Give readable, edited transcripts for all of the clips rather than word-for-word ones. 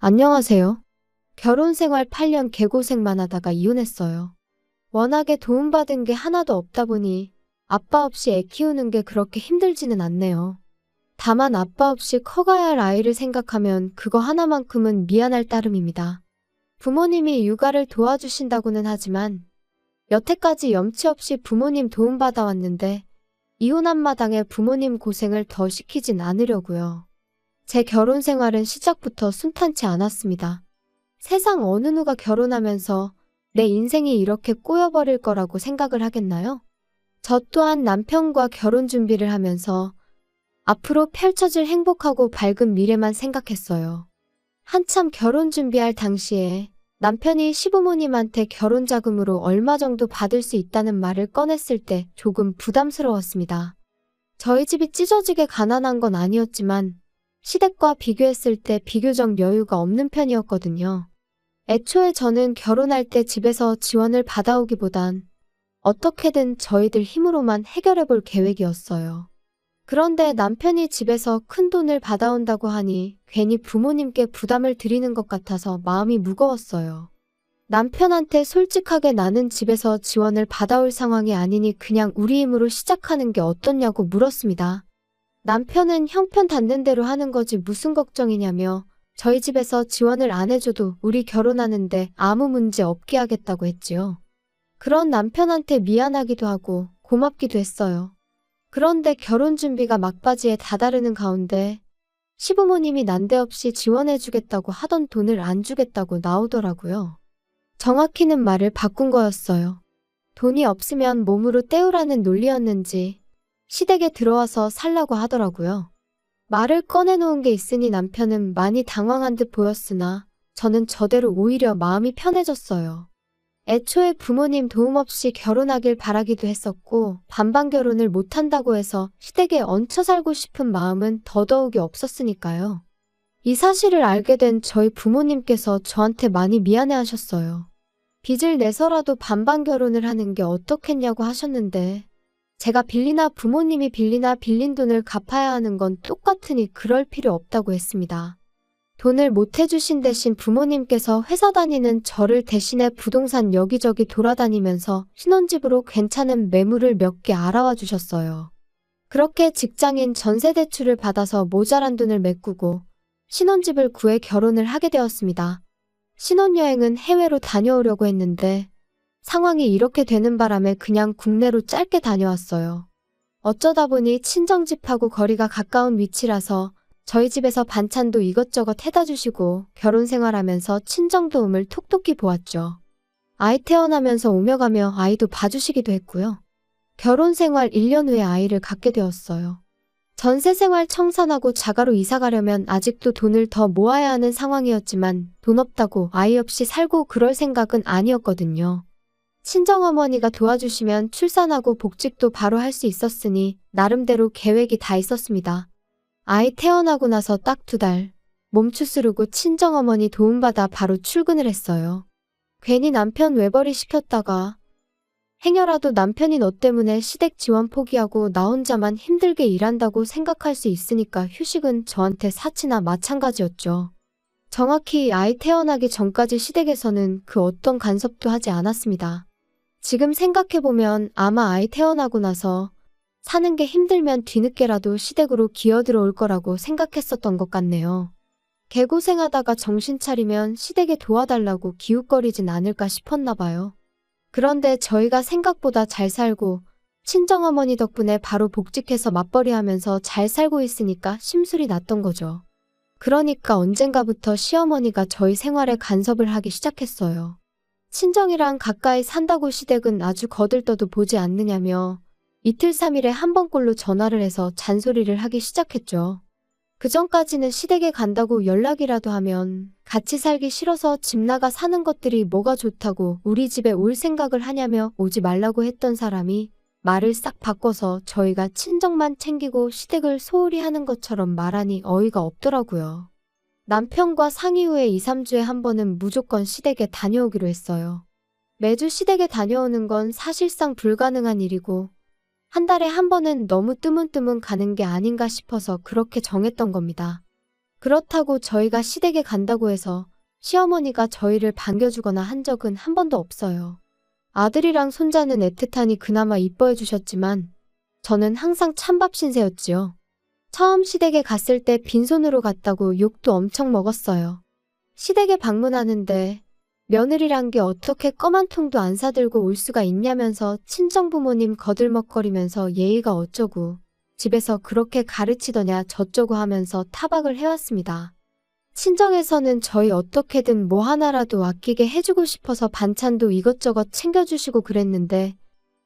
안녕하세요. 결혼 생활 8년 개고생만 하다가 이혼했어요. 워낙에 도움받은 게 하나도 없다 보니 아빠 없이 애 키우는 게 그렇게 힘들지는 않네요. 다만 아빠 없이 커가야 할 아이를 생각하면 그거 하나만큼은 미안할 따름입니다. 부모님이 육아를 도와주신다고는 하지만 여태까지 염치 없이 부모님 도움받아 왔는데 이혼한 마당에 부모님 고생을 더 시키진 않으려고요. 제 결혼 생활은 시작부터 순탄치 않았습니다. 세상 어느 누가 결혼하면서 내 인생이 이렇게 꼬여버릴 거라고 생각을 하겠나요? 저 또한 남편과 결혼 준비를 하면서 앞으로 펼쳐질 행복하고 밝은 미래만 생각했어요. 한참 결혼 준비할 당시에 남편이 시부모님한테 결혼 자금으로 얼마 정도 받을 수 있다는 말을 꺼냈을 때 조금 부담스러웠습니다. 저희 집이 찢어지게 가난한 건 아니었지만 시댁과 비교했을 때 비교적 여유가 없는 편이었거든요. 애초에 저는 결혼할 때 집에서 지원을 받아오기보단 어떻게든 저희들 힘으로만 해결해 볼 계획이었어요. 그런데 남편이 집에서 큰 돈을 받아온다고 하니 괜히 부모님께 부담을 드리는 것 같아서 마음이 무거웠어요. 남편한테 솔직하게 나는 집에서 지원을 받아올 상황이 아니니 그냥 우리 힘으로 시작하는 게 어떻냐고 물었습니다. 남편은 형편 닿는 대로 하는 거지 무슨 걱정이냐며 저희 집에서 지원을 안 해줘도 우리 결혼하는데 아무 문제 없게 하겠다고 했지요. 그런 남편한테 미안하기도 하고 고맙기도 했어요. 그런데 결혼 준비가 막바지에 다다르는 가운데 시부모님이 난데없이 지원해주겠다고 하던 돈을 안 주겠다고 나오더라고요. 정확히는 말을 바꾼 거였어요. 돈이 없으면 몸으로 때우라는 논리였는지 시댁에 들어와서 살라고 하더라고요. 말을 꺼내놓은 게 있으니 남편은 많이 당황한 듯 보였으나 저는 저대로 오히려 마음이 편해졌어요. 애초에 부모님 도움 없이 결혼하길 바라기도 했었고 반반 결혼을 못한다고 해서 시댁에 얹혀 살고 싶은 마음은 더더욱이 없었으니까요. 이 사실을 알게 된 저희 부모님께서 저한테 많이 미안해하셨어요. 빚을 내서라도 반반 결혼을 하는 게 어떻겠냐고 하셨는데 제가 빌리나 부모님이 빌리나 빌린 돈을 갚아야 하는 건 똑같으니 그럴 필요 없다고 했습니다. 돈을 못 해주신 대신 부모님께서 회사 다니는 저를 대신해 부동산 여기저기 돌아다니면서 신혼집으로 괜찮은 매물을 몇 개 알아와 주셨어요. 그렇게 직장인 전세대출을 받아서 모자란 돈을 메꾸고 신혼집을 구해 결혼을 하게 되었습니다. 신혼여행은 해외로 다녀오려고 했는데 상황이 이렇게 되는 바람에 그냥 국내로 짧게 다녀왔어요. 어쩌다 보니 친정집하고 거리가 가까운 위치라서 저희 집에서 반찬도 이것저것 해다 주시고 결혼 생활하면서 친정 도움을 톡톡히 보았죠. 아이 태어나면서 오며 가며 아이도 봐주시기도 했고요. 결혼 생활 1년 후에 아이를 갖게 되었어요. 전세 생활 청산하고 자가로 이사 가려면 아직도 돈을 더 모아야 하는 상황이었지만 돈 없다고 아이 없이 살고 그럴 생각은 아니었거든요. 친정어머니가 도와주시면 출산하고 복직도 바로 할 수 있었으니 나름대로 계획이 다 있었습니다. 아이 태어나고 나서 딱 2달 몸추스르고 친정어머니 도움받아 바로 출근을 했어요. 괜히 남편 외벌이 시켰다가 행여라도 남편이 너 때문에 시댁 지원 포기하고 나 혼자만 힘들게 일한다고 생각할 수 있으니까 휴식은 저한테 사치나 마찬가지였죠. 정확히 아이 태어나기 전까지 시댁에서는 그 어떤 간섭도 하지 않았습니다. 지금 생각해보면 아마 아이 태어나고 나서 사는 게 힘들면 뒤늦게라도 시댁으로 기어들어올 거라고 생각했었던 것 같네요. 개고생하다가 정신 차리면 시댁에 도와달라고 기웃거리진 않을까 싶었나 봐요. 그런데 저희가 생각보다 잘 살고 친정어머니 덕분에 바로 복직해서 맞벌이하면서 잘 살고 있으니까 심술이 났던 거죠. 그러니까 언젠가부터 시어머니가 저희 생활에 간섭을 하기 시작했어요. 친정이랑 가까이 산다고 시댁은 아주 거들떠도 보지 않느냐며 이틀 3일에 한 번꼴로 전화를 해서 잔소리를 하기 시작했죠. 그전까지는 시댁에 간다고 연락이라도 하면 같이 살기 싫어서 집 나가 사는 것들이 뭐가 좋다고 우리 집에 올 생각을 하냐며 오지 말라고 했던 사람이 말을 싹 바꿔서 저희가 친정만 챙기고 시댁을 소홀히 하는 것처럼 말하니 어이가 없더라고요. 남편과 상의 후에 2, 3주에 한 번은 무조건 시댁에 다녀오기로 했어요. 매주 시댁에 다녀오는 건 사실상 불가능한 일이고 한 달에 한 번은 너무 뜨문뜨문 가는 게 아닌가 싶어서 그렇게 정했던 겁니다. 그렇다고 저희가 시댁에 간다고 해서 시어머니가 저희를 반겨주거나 한 적은 한 번도 없어요. 아들이랑 손자는 애틋하니 그나마 이뻐해 주셨지만 저는 항상 찬밥 신세였지요. 처음 시댁에 갔을 때 빈손으로 갔다고 욕도 엄청 먹었어요. 시댁에 방문하는데 며느리란 게 어떻게 껌 한 통도 안 사들고 올 수가 있냐면서 친정부모님 거들먹거리면서 예의가 어쩌고 집에서 그렇게 가르치더냐 저쩌고 하면서 타박을 해왔습니다. 친정에서는 저희 어떻게든 뭐 하나라도 아끼게 해주고 싶어서 반찬도 이것저것 챙겨주시고 그랬는데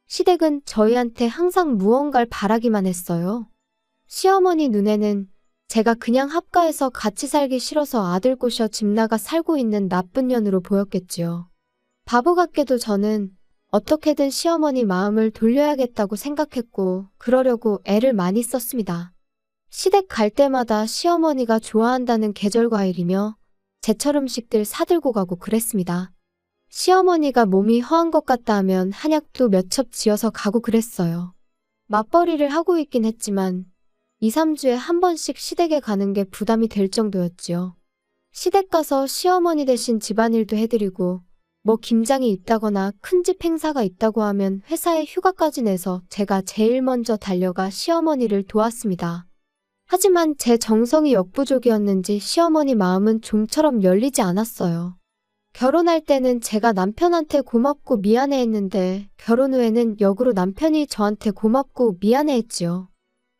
시댁은 저희한테 항상 무언가를 바라기만 했어요. 시어머니 눈에는 제가 그냥 합가해서 같이 살기 싫어서 아들 꼬셔 집 나가 살고 있는 나쁜 년으로 보였겠지요. 바보 같게도 저는 어떻게든 시어머니 마음을 돌려야겠다고 생각했고 그러려고 애를 많이 썼습니다. 시댁 갈 때마다 시어머니가 좋아한다는 계절과일이며 제철 음식들 사들고 가고 그랬습니다. 시어머니가 몸이 허한 것 같다 하면 한약도 몇 첩 지어서 가고 그랬어요. 맞벌이를 하고 있긴 했지만 2, 3주에 한 번씩 시댁에 가는 게 부담이 될 정도였지요. 시댁 가서 시어머니 대신 집안일도 해드리고 뭐 김장이 있다거나 큰집 행사가 있다고 하면 회사에 휴가까지 내서 제가 제일 먼저 달려가 시어머니를 도왔습니다. 하지만 제 정성이 역부족이었는지 시어머니 마음은 좀처럼 열리지 않았어요. 결혼할 때는 제가 남편한테 고맙고 미안해했는데 결혼 후에는 역으로 남편이 저한테 고맙고 미안해했지요.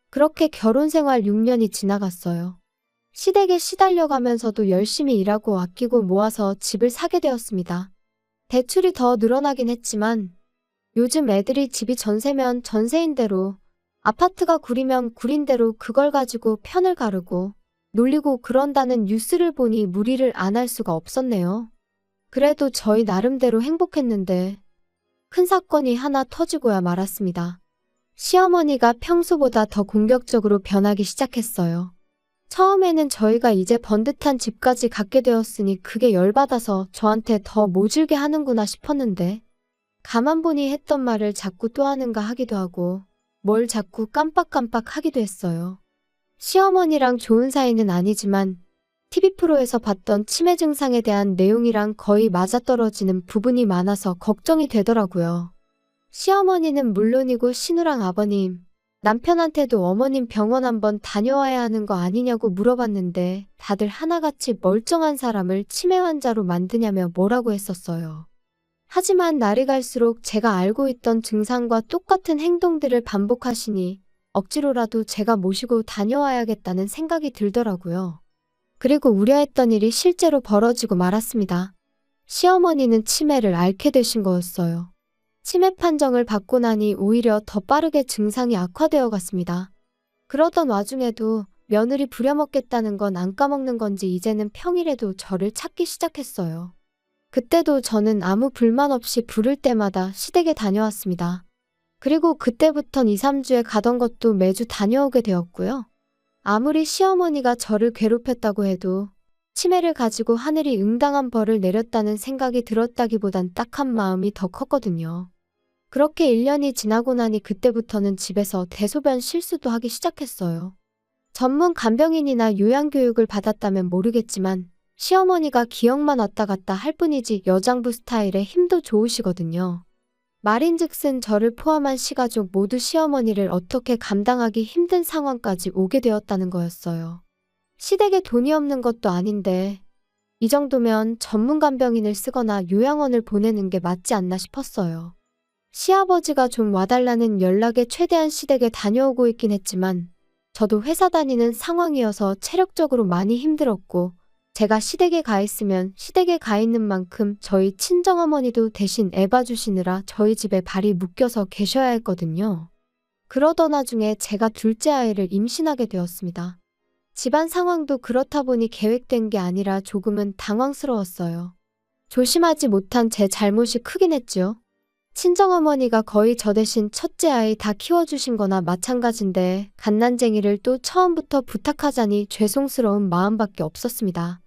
그렇게 결혼 생활 6년이 지나갔어요. 시댁에 시달려가면서도 열심히 일하고 아끼고 모아서 집을 사게 되었습니다. 대출이 더 늘어나긴 했지만 요즘 애들이 집이 전세면 전세인 대로 아파트가 구리면 구린 대로 그걸 가지고 편을 가르고 놀리고 그런다는 뉴스를 보니 무리를 안 할 수가 없었네요. 그래도 저희 나름대로 행복했는데 큰 사건이 하나 터지고야 말았습니다. 시어머니가 평소보다 더 공격적으로 변하기 시작했어요. 처음에는 저희가 이제 번듯한 집까지 갖게 되었으니 그게 열받아서 저한테 더 모질게 하는구나 싶었는데 가만 보니 했던 말을 자꾸 또 하는가 하기도 하고 뭘 자꾸 깜빡깜빡 하기도 했어요. 시어머니랑 좋은 사이는 아니지만 TV 프로에서 봤던 치매 증상에 대한 내용이랑 거의 맞아떨어지는 부분이 많아서 걱정이 되더라고요. 시어머니는 물론이고 신우랑 아버님, 남편한테도 어머님 병원 한번 다녀와야 하는 거 아니냐고 물어봤는데 다들 하나같이 멀쩡한 사람을 치매 환자로 만드냐며 뭐라고 했었어요. 하지만 날이 갈수록 제가 알고 있던 증상과 똑같은 행동들을 반복하시니 억지로라도 제가 모시고 다녀와야겠다는 생각이 들더라고요. 그리고 우려했던 일이 실제로 벌어지고 말았습니다. 시어머니는 치매를 앓게 되신 거였어요. 치매 판정을 받고 나니 오히려 더 빠르게 증상이 악화되어 갔습니다. 그러던 와중에도 며느리 부려먹겠다는 건 안 까먹는 건지 이제는 평일에도 저를 찾기 시작했어요. 그때도 저는 아무 불만 없이 부를 때마다 시댁에 다녀왔습니다. 그리고 그때부턴 2, 3주에 가던 것도 매주 다녀오게 되었고요. 아무리 시어머니가 저를 괴롭혔다고 해도 치매를 가지고 하늘이 응당한 벌을 내렸다는 생각이 들었다기보단 딱한 마음이 더 컸거든요. 그렇게 1년이 지나고 나니 그때부터는 집에서 대소변 실수도 하기 시작했어요. 전문 간병인이나 요양교육을 받았다면 모르겠지만 시어머니가 기억만 왔다 갔다 할 뿐이지 여장부 스타일에 힘도 좋으시거든요. 말인즉슨 저를 포함한 시가족 모두 시어머니를 어떻게 감당하기 힘든 상황까지 오게 되었다는 거였어요. 시댁에 돈이 없는 것도 아닌데 이 정도면 전문 간병인을 쓰거나 요양원을 보내는 게 맞지 않나 싶었어요. 시아버지가 좀 와달라는 연락에 최대한 시댁에 다녀오고 있긴 했지만 저도 회사 다니는 상황이어서 체력적으로 많이 힘들었고 제가 시댁에 가 있으면 시댁에 가 있는 만큼 저희 친정어머니도 대신 애봐주시느라 저희 집에 발이 묶여서 계셔야 했거든요. 그러던 와중에 제가 둘째 아이를 임신하게 되었습니다. 집안 상황도 그렇다 보니 계획된 게 아니라 조금은 당황스러웠어요. 조심하지 못한 제 잘못이 크긴 했죠. 친정어머니가 거의 저 대신 첫째 아이 다 키워주신 거나 마찬가지인데 갓난쟁이를 또 처음부터 부탁하자니 죄송스러운 마음밖에 없었습니다.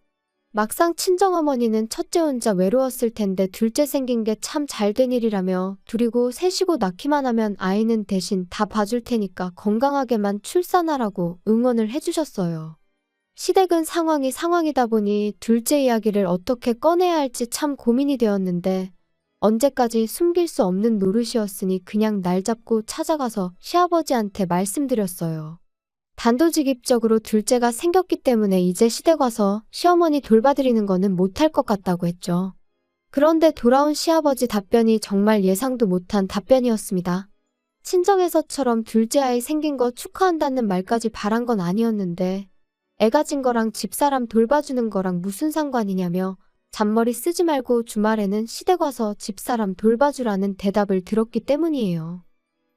막상 친정어머니는 첫째 혼자 외로웠을 텐데 둘째 생긴 게 참 잘된 일이라며 둘이고 셋이고 낳기만 하면 아이는 대신 다 봐줄 테니까 건강하게만 출산하라고 응원을 해주셨어요. 시댁은 상황이 상황이다 보니 둘째 이야기를 어떻게 꺼내야 할지 참 고민이 되었는데 언제까지 숨길 수 없는 노릇이었으니 그냥 날 잡고 찾아가서 시아버지한테 말씀드렸어요. 단도직입적으로 둘째가 생겼기 때문에 이제 시댁 와서 시어머니 돌봐드리는 거는 못할 것 같다고 했죠. 그런데 돌아온 시아버지 답변이 정말 예상도 못한 답변이었습니다. 친정에서처럼 둘째 아이 생긴 거 축하한다는 말까지 바란 건 아니었는데 애 가진 거랑 집사람 돌봐주는 거랑 무슨 상관이냐며 잔머리 쓰지 말고 주말에는 시댁 와서 집사람 돌봐주라는 대답을 들었기 때문이에요.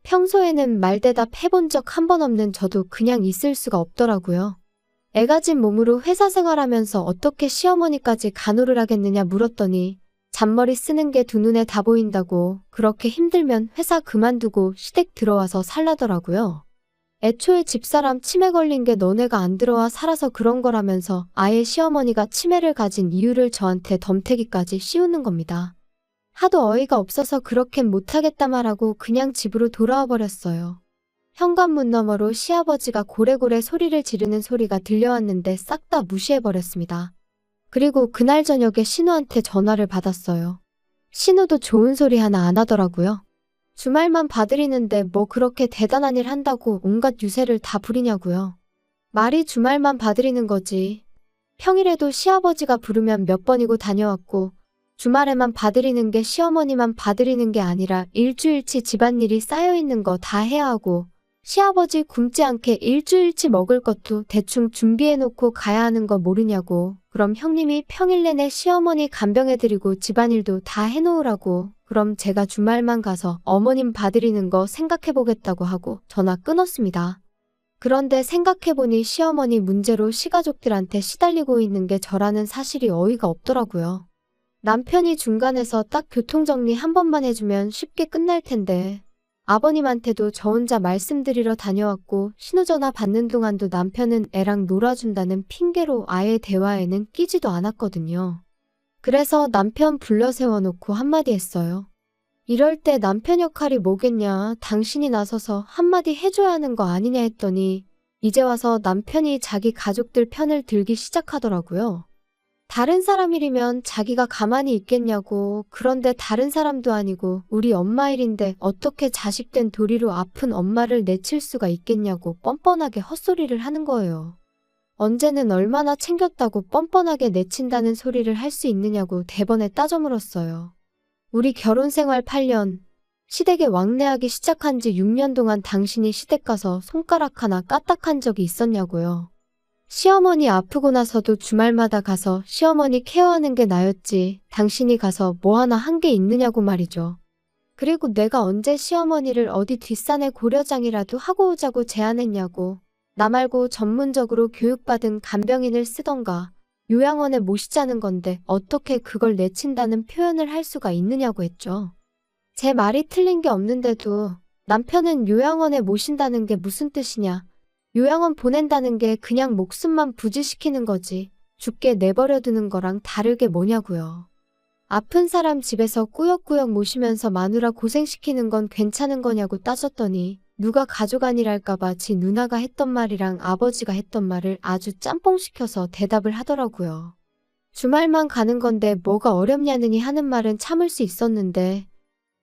평소에는 말대답 해본 적 한 번 없는 저도 그냥 있을 수가 없더라고요. 애 가진 몸으로 회사 생활하면서 어떻게 시어머니까지 간호를 하겠느냐 물었더니 잔머리 쓰는 게 두 눈에 다 보인다고 그렇게 힘들면 회사 그만두고 시댁 들어와서 살라더라고요. 애초에 집사람 치매 걸린 게 너네가 안 들어와 살아서 그런 거라면서 아예 시어머니가 치매를 가진 이유를 저한테 덤태기까지 씌우는 겁니다. 하도 어이가 없어서 그렇게는 못하겠다 말하고 그냥 집으로 돌아와 버렸어요. 현관문 너머로 시아버지가 고래고래 소리를 지르는 소리가 들려왔는데 싹 다 무시해버렸습니다. 그리고 그날 저녁에 신우한테 전화를 받았어요. 신우도 좋은 소리 하나 안 하더라고요. 주말만 봐드리는데 뭐 그렇게 대단한 일 한다고 온갖 유세를 다 부리냐고요. 말이 주말만 봐드리는 거지. 평일에도 시아버지가 부르면 몇 번이고 다녀왔고 주말에만 봐드리는 게 시어머니만 봐드리는 게 아니라 일주일치 집안일이 쌓여있는 거 다 해야 하고 시아버지 굶지 않게 일주일치 먹을 것도 대충 준비해놓고 가야 하는 거 모르냐고. 그럼 형님이 평일 내내 시어머니 간병해드리고 집안일도 다 해놓으라고. 그럼 제가 주말만 가서 어머님 봐드리는 거 생각해보겠다고 하고 전화 끊었습니다. 그런데 생각해보니 시어머니 문제로 시가족들한테 시달리고 있는 게 저라는 사실이 어이가 없더라고요. 남편이 중간에서 딱 교통정리 한 번만 해주면 쉽게 끝날 텐데 아버님한테도 저 혼자 말씀드리러 다녀왔고 신호전화 받는 동안도 남편은 애랑 놀아준다는 핑계로 아예 대화에는 끼지도 않았거든요. 그래서 남편 불러 세워놓고 한마디 했어요. 이럴 때 남편 역할이 뭐겠냐, 당신이 나서서 한마디 해줘야 하는 거 아니냐 했더니 이제 와서 남편이 자기 가족들 편을 들기 시작하더라고요. 다른 사람 일이면 자기가 가만히 있겠냐고. 그런데 다른 사람도 아니고 우리 엄마 일인데 어떻게 자식된 도리로 아픈 엄마를 내칠 수가 있겠냐고 뻔뻔하게 헛소리를 하는 거예요. 언제는 얼마나 챙겼다고 뻔뻔하게 내친다는 소리를 할 수 있느냐고 대번에 따져 물었어요. 우리 결혼 생활 8년, 시댁에 왕래하기 시작한 지 6년 동안 당신이 시댁 가서 손가락 하나 까딱한 적이 있었냐고요. 시어머니 아프고 나서도 주말마다 가서 시어머니 케어하는 게 나였지 당신이 가서 뭐 하나 한 게 있느냐고 말이죠. 그리고 내가 언제 시어머니를 어디 뒷산에 고려장이라도 하고 오자고 제안했냐고. 나 말고 전문적으로 교육받은 간병인을 쓰던가 요양원에 모시자는 건데 어떻게 그걸 내친다는 표현을 할 수가 있느냐고 했죠. 제 말이 틀린 게 없는데도 남편은 요양원에 모신다는 게 무슨 뜻이냐. 요양원 보낸다는 게 그냥 목숨만 부지시키는 거지 죽게 내버려 두는 거랑 다르게 뭐냐고요. 아픈 사람 집에서 꾸역꾸역 모시면서 마누라 고생시키는 건 괜찮은 거냐고 따졌더니 누가 가족 아니랄까봐 지 누나가 했던 말이랑 아버지가 했던 말을 아주 짬뽕시켜서 대답을 하더라고요. 주말만 가는 건데 뭐가 어렵냐느니 하는 말은 참을 수 있었는데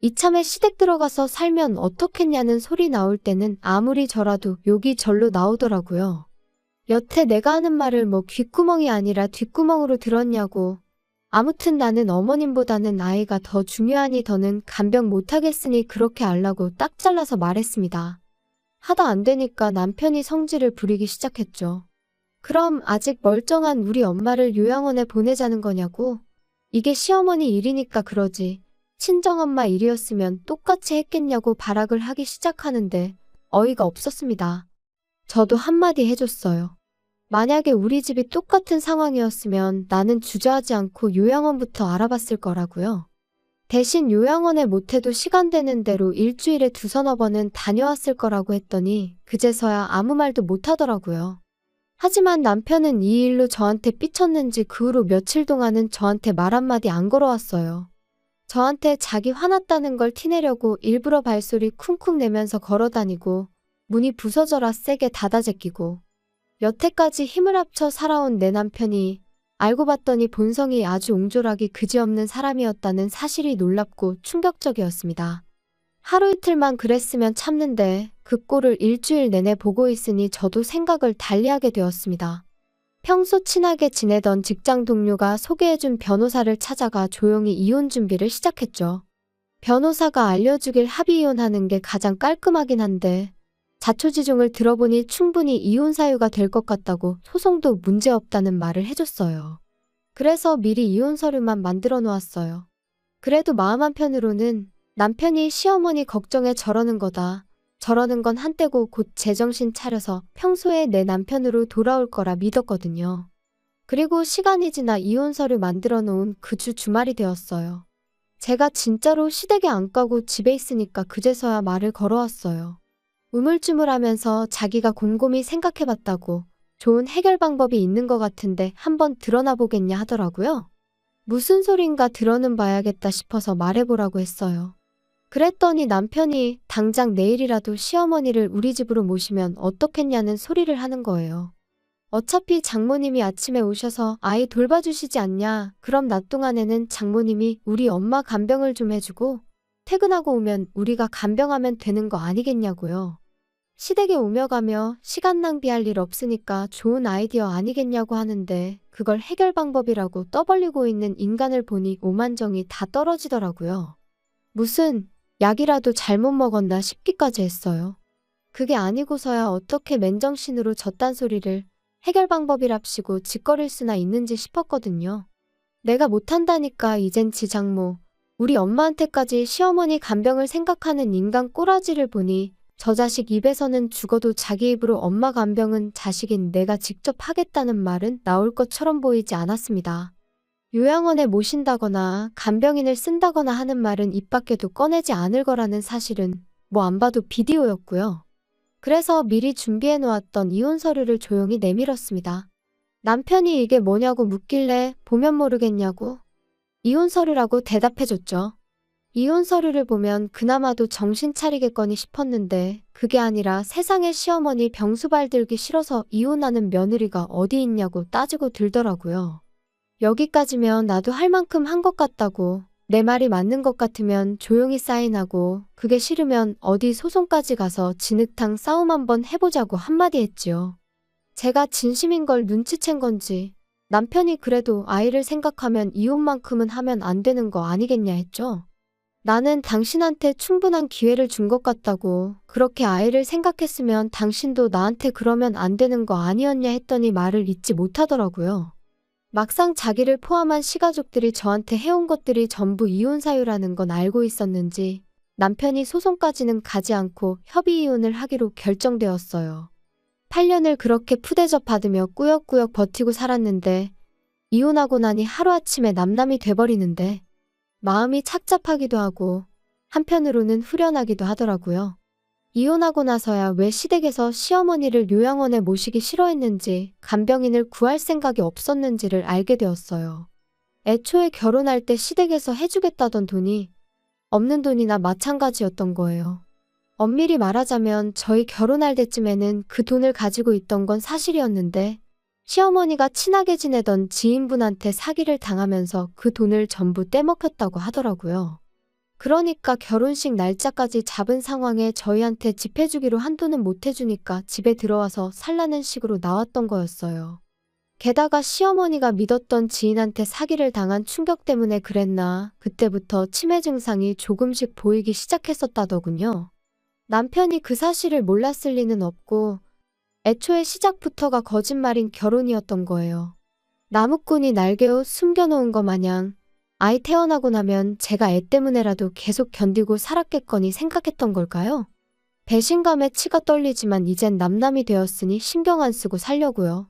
이참에 시댁 들어가서 살면 어떻겠냐는 소리 나올 때는 아무리 저라도 욕이 절로 나오더라고요. 여태 내가 하는 말을 뭐 귓구멍이 아니라 뒷구멍으로 들었냐고. 아무튼 나는 어머님보다는 아이가 더 중요하니 더는 간병 못하겠으니 그렇게 알라고 딱 잘라서 말했습니다. 하다 안 되니까 남편이 성질을 부리기 시작했죠. 그럼 아직 멀쩡한 우리 엄마를 요양원에 보내자는 거냐고. 이게 시어머니 일이니까 그러지. 친정엄마 일이었으면 똑같이 했겠냐고 발악을 하기 시작하는데 어이가 없었습니다. 저도 한마디 해줬어요. 만약에 우리 집이 똑같은 상황이었으면 나는 주저하지 않고 요양원부터 알아봤을 거라고요. 대신 요양원에 못해도 시간 되는 대로 일주일에 2~3번은 다녀왔을 거라고 했더니 그제서야 아무 말도 못하더라고요. 하지만 남편은 이 일로 저한테 삐쳤는지 그 후로 며칠 동안은 저한테 말 한마디 안 걸어왔어요. 저한테 자기 화났다는 걸 티내려고 일부러 발소리 쿵쿵 내면서 걸어다니고 문이 부서져라 세게 닫아 제끼고 여태까지 힘을 합쳐 살아온 내 남편이 알고 봤더니 본성이 아주 옹졸하기 그지없는 사람이었다는 사실이 놀랍고 충격적이었습니다. 하루 이틀만 그랬으면 참는데 그 꼴을 일주일 내내 보고 있으니 저도 생각을 달리하게 되었습니다. 평소 친하게 지내던 직장 동료가 소개해준 변호사를 찾아가 조용히 이혼 준비를 시작했죠. 변호사가 알려주길 합의 이혼하는 게 가장 깔끔하긴 한데 자초지종을 들어보니 충분히 이혼 사유가 될 것 같다고 소송도 문제없다는 말을 해줬어요. 그래서 미리 이혼 서류만 만들어 놓았어요. 그래도 마음 한편으로는 남편이 시어머니 걱정에 저러는 거다. 저러는 건 한때고 곧 제정신 차려서 평소에 내 남편으로 돌아올 거라 믿었거든요. 그리고 시간이 지나 이혼 서류 만들어 놓은 그 주 주말이 되었어요. 제가 진짜로 시댁에 안 가고 집에 있으니까 그제서야 말을 걸어왔어요. 우물쭈물하면서 자기가 곰곰이 생각해봤다고 좋은 해결 방법이 있는 것 같은데 한번 드러나 보겠냐 하더라고요. 무슨 소린가 들어는 봐야겠다 싶어서 말해보라고 했어요. 그랬더니 남편이 당장 내일이라도 시어머니를 우리 집으로 모시면 어떻겠냐는 소리를 하는 거예요. 어차피 장모님이 아침에 오셔서 아이 돌봐주시지 않냐. 그럼 낮 동안에는 장모님이 우리 엄마 간병을 좀 해주고 퇴근하고 오면 우리가 간병하면 되는 거 아니겠냐고요. 시댁에 오며 가며 시간 낭비할 일 없으니까 좋은 아이디어 아니겠냐고 하는데 그걸 해결 방법이라고 떠벌리고 있는 인간을 보니 오만정이 다 떨어지더라고요. 무슨 약이라도 잘못 먹었나 싶기까지 했어요. 그게 아니고서야 어떻게 맨정신으로 저딴 소리를 해결 방법이랍시고 짓거릴 수나 있는지 싶었거든요. 내가 못한다니까 이젠 지 장모, 우리 엄마한테까지 시어머니 간병을 생각하는 인간 꼬라지를 보니 저 자식 입에서는 죽어도 자기 입으로 엄마 간병은 자식인 내가 직접 하겠다는 말은 나올 것처럼 보이지 않았습니다. 요양원에 모신다거나 간병인을 쓴다거나 하는 말은 입 밖에도 꺼내지 않을 거라는 사실은 뭐 안 봐도 비디오였고요. 그래서 미리 준비해 놓았던 이혼 서류를 조용히 내밀었습니다. 남편이 이게 뭐냐고 묻길래 보면 모르겠냐고 이혼 서류라고 대답해줬죠. 이혼 서류를 보면 그나마도 정신 차리겠거니 싶었는데 그게 아니라 세상에 시어머니 병수발 들기 싫어서 이혼하는 며느리가 어디 있냐고 따지고 들더라고요. 여기까지면 나도 할 만큼 한 것 같다고, 내 말이 맞는 것 같으면 조용히 사인하고 그게 싫으면 어디 소송까지 가서 진흙탕 싸움 한번 해보자고 한마디 했지요. 제가 진심인 걸 눈치챈 건지 남편이 그래도 아이를 생각하면 이혼만큼은 하면 안 되는 거 아니겠냐 했죠. 나는 당신한테 충분한 기회를 준 것 같다고, 그렇게 아이를 생각했으면 당신도 나한테 그러면 안 되는 거 아니었냐 했더니 말을 잇지 못하더라고요. 막상 자기를 포함한 시가족들이 저한테 해온 것들이 전부 이혼 사유라는 건 알고 있었는지 남편이 소송까지는 가지 않고 협의 이혼을 하기로 결정되었어요. 8년을 그렇게 푸대접 받으며 꾸역꾸역 버티고 살았는데 이혼하고 나니 하루아침에 남남이 돼버리는데 마음이 착잡하기도 하고 한편으로는 후련하기도 하더라고요. 이혼하고 나서야 왜 시댁에서 시어머니를 요양원에 모시기 싫어했는지 간병인을 구할 생각이 없었는지를 알게 되었어요. 애초에 결혼할 때 시댁에서 해주겠다던 돈이 없는 돈이나 마찬가지였던 거예요. 엄밀히 말하자면 저희 결혼할 때쯤에는 그 돈을 가지고 있던 건 사실이었는데 시어머니가 친하게 지내던 지인분한테 사기를 당하면서 그 돈을 전부 떼먹혔다고 하더라고요. 그러니까 결혼식 날짜까지 잡은 상황에 저희한테 집 해주기로 한 돈은 못 해주니까 집에 들어와서 살라는 식으로 나왔던 거였어요. 게다가 시어머니가 믿었던 지인한테 사기를 당한 충격 때문에 그랬나 그때부터 치매 증상이 조금씩 보이기 시작했었다더군요. 남편이 그 사실을 몰랐을 리는 없고 애초에 시작부터가 거짓말인 결혼이었던 거예요. 나무꾼이 날개옷 숨겨놓은 것 마냥 아이 태어나고 나면 제가 애 때문에라도 계속 견디고 살았겠거니 생각했던 걸까요? 배신감에 치가 떨리지만 이젠 남남이 되었으니 신경 안 쓰고 살려고요.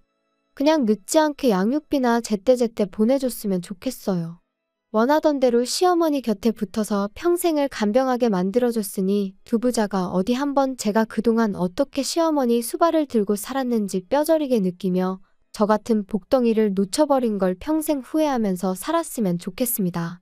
그냥 늦지 않게 양육비나 제때제때 보내줬으면 좋겠어요. 원하던 대로 시어머니 곁에 붙어서 평생을 간병하게 만들어줬으니 두 부자가 어디 한번 제가 그동안 어떻게 시어머니 수발을 들고 살았는지 뼈저리게 느끼며 저 같은 복덩이를 놓쳐버린 걸 평생 후회하면서 살았으면 좋겠습니다.